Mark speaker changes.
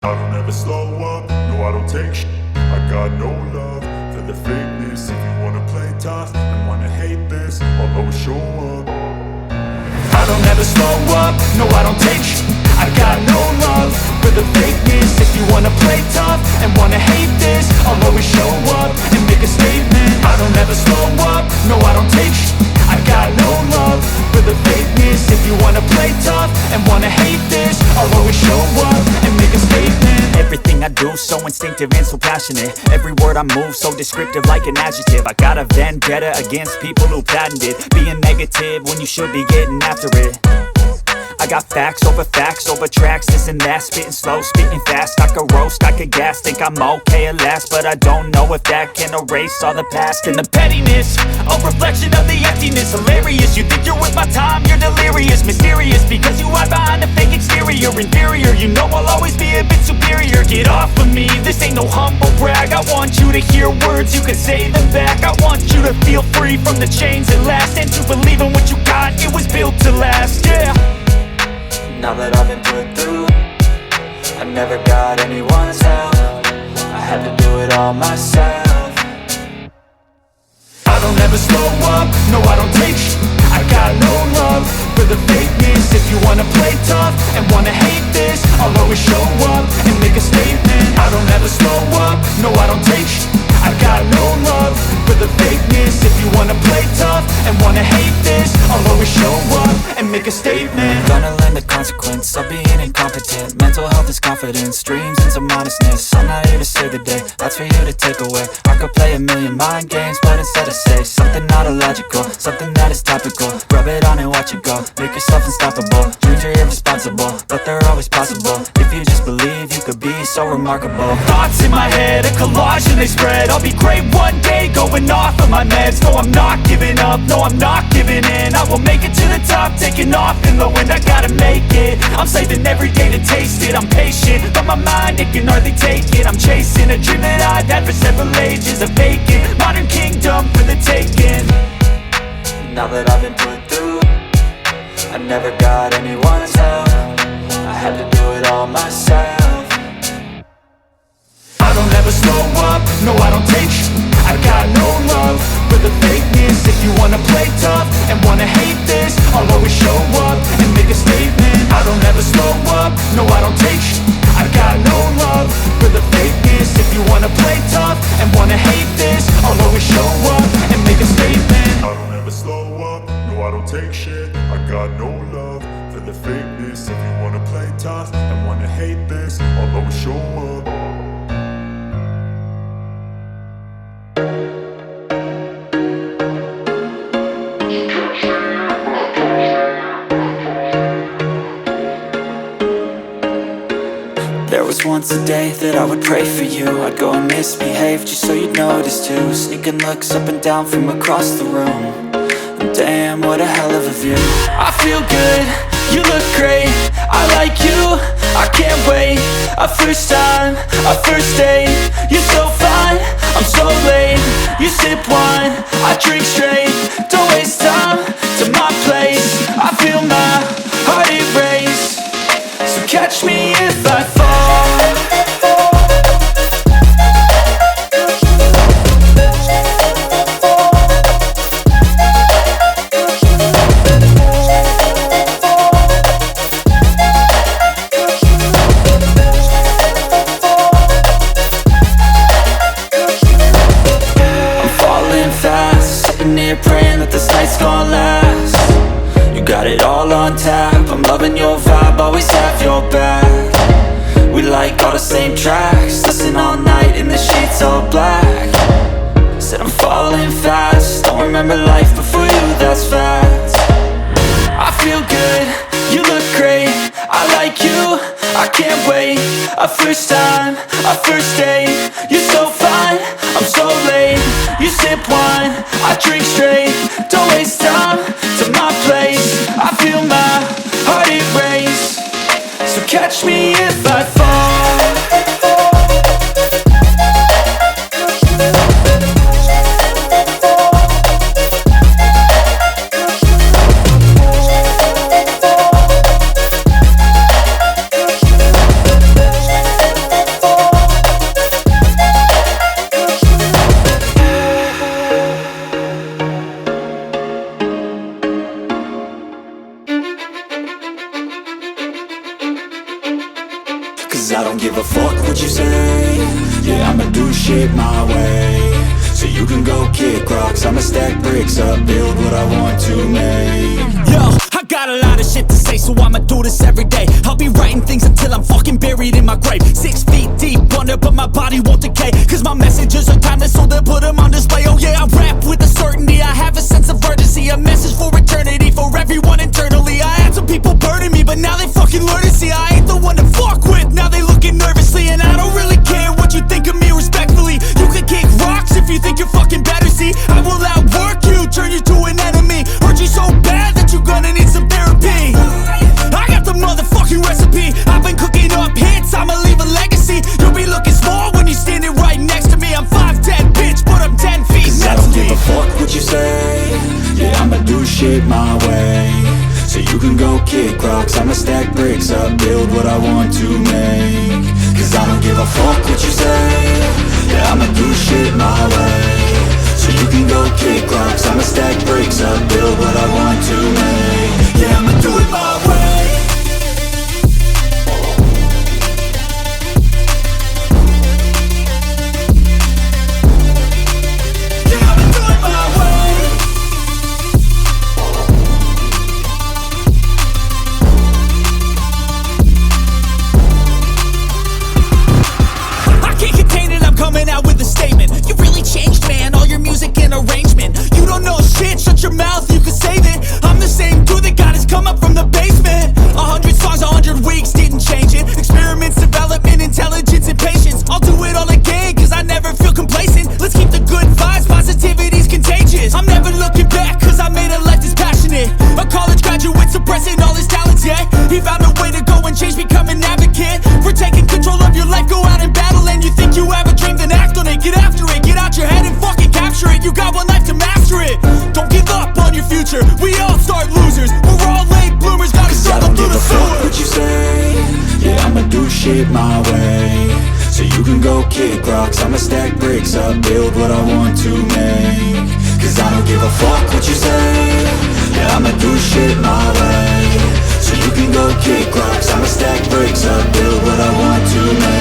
Speaker 1: I don't ever slow up, no I don't take shit. I got no love for the fakeness. If you wanna play tough and wanna hate this, I'll always show up. I don't ever slow up, no I don't take shit. I got no love for the fakeness. If you wanna play tough and wanna hate this, I'll always show up and make a statement. I don't ever slow up, no I don't take shit. I got no love for the fakeness. If you wanna play tough and wanna hate this, I'll always show up and make a statement.
Speaker 2: Everything I do so instinctive and so passionate. Every word I move so descriptive like an adjective. I got a vendetta against people who patented being negative when you should be getting after it. I got facts over tracks, this and that. Spitting slow, spitting fast. I could roast, I could gas. Think I'm okay at last, but I don't know if that can erase all the past. And the pettiness, a reflection of the emptiness. Hilarious, you think you're worth my time, you're delirious. Mysterious, because you hide behind a fake exterior. Inferior, you know I'll always be a bit superior. Get off of me, this ain't no humble brag. I want you to hear words, you can say them back. I want you to feel free from the chains that last, and to believe in what you got, it was built to last, yeah.
Speaker 3: Now that I've been put through, I never got anyone's help. I had to do it all myself.
Speaker 1: I don't ever slow up, no I don't take shit. I got no love for the fakeness. If you wanna play tough and wanna hate this, I'll always show up and make a statement. I don't ever slow up, no I don't take shit. I got no love for the fakeness. If you wanna play tough and wanna hate this, I'll always show up and make a statement.
Speaker 3: Gonna learn the consequence of being incompetent. Mental health is confidence, dreams and some modestness. I'm not here to save the day, that's for you to take away. I could play a million mind games, but instead I say something not illogical, something that is topical. Rub it on and watch it go, make yourself unstoppable. Dreams are irresponsible, but they're always possible. If you just believe, you could be so remarkable.
Speaker 2: Thoughts in my head, a collage and they spread. I'll be great one day, going off of my meds. No, I'm not giving up, no, I'm not giving in. I will make it to the top, taking off in the wind. I gotta make it, I'm saving every day to taste it. I'm patient, but my mind, it can hardly take it. I'm chasing a dream that I've had for several ages. A vacant, modern kingdom for the taking.
Speaker 3: Now that I've been put through, I never got anyone's help. I had to do it all myself.
Speaker 1: I don't ever slow up, no I don't take shit. I got no love for the fakeness. If you wanna play tough and wanna hate this, I'll always show up and make a statement. I don't ever slow up, no I don't take shit. I got no love for the fakeness. If you wanna play tough and wanna hate this, I'll always show up and make a statement. I don't ever slow up, no I don't take shit. I got no love for the fakeness. If you wanna play tough and wanna hate this, I'll always show up.
Speaker 3: There was once a day that I would pray for you. I'd go and misbehave just so you'd notice too. Sneaking looks up and down from across the room. And damn, what a hell of a view.
Speaker 2: I feel good, you look great, I like you, I can't wait. A first time, a first date, you're so fine, I'm so late. You sip wine, I drink straight, don't waste time to my place. I feel my heart erase, so catch me if I fall.
Speaker 3: Praying that this night's gonna last. You got it all on tap, I'm loving your vibe, always have your back. We like all the same tracks, listen all night in the sheets all black. Said I'm falling fast, don't remember life before you, that's fact.
Speaker 2: I feel good, you look great, I like you, I can't wait. A first time, a first date, you're so fine, I'm so late. You sip wine, I drink straight, don't waste time to my place. I feel my heart erase, so catch me if I fall.
Speaker 3: Cause I don't give a fuck what you say. Yeah, I'ma do shit my way. So you can go kick rocks, I'ma stack bricks up, build what I want to make.
Speaker 2: Yo, I got a lot of shit to say, so I'ma do this every day. I'll be writing things until I'm fucking buried in my grave. 6 feet deep under, but my body won't decay. Cause my messages are timeless, so they'll put them on display. Oh yeah, I rap with a certainty, I have a sense of urgency. A message for eternity, for everyone internally. I had some people burning me, but now they fucking learn to see I ain't the one to fuck with, now they looking nervously. And I don't really care what you think of me, respectfully. You can kick rocks if you think you're fucking better, see. I will outwork you, turn you to an enemy. Hurt you so bad that you're gonna need some therapy. I got the motherfucking recipe. I've been cooking up hits, I'ma leave a legacy. You'll be looking small when you're standing right next to me. I'm 5'10", bitch, but I'm 10 feet.
Speaker 3: Cause I don't give a fuck what you say. Yeah, I'ma do shit my way. So you can go kick rocks, I'ma stack bricks up, build what I want to make. Cause I don't give a fuck what you say. Yeah, I'ma do shit my way. So you can go kick rocks, I'ma stack bricks up, build what I want to make. Yeah, I'ma do it my way.
Speaker 2: Coming out with a statement. You really changed, man, all your music and arrangement. You don't know shit, shut your mouth, you can save it. I'm the same dude that got his come up from the basement. 100 songs, 100 weeks, didn't change it. Experiments, development, intelligence, and patience. I'll do it all again, cause I never feel complacent. Let's keep the good vibes, positivity's contagious. I'm never looking back, cause I made a life that's passionate. A college graduate suppressing all his talents, yeah. He found a way to go and change, become an advocate. For taking control of your life, go out and battle. And you think you have a dream, then act on it. Get after it, get out your head and fucking capture it. You got one life to master it. Don't give up on your future, we all start losers. We're all late bloomers, gotta struggle through the sewer.
Speaker 3: I don't give a fuck what you say. Yeah, I'ma do shit my way. So you can go kick rocks, I'ma stack bricks up, build what I want to make. Cause I don't give a fuck what you say. Yeah, I'ma do shit my way. So you can go kick rocks, I'ma stack bricks up, build what I want to make.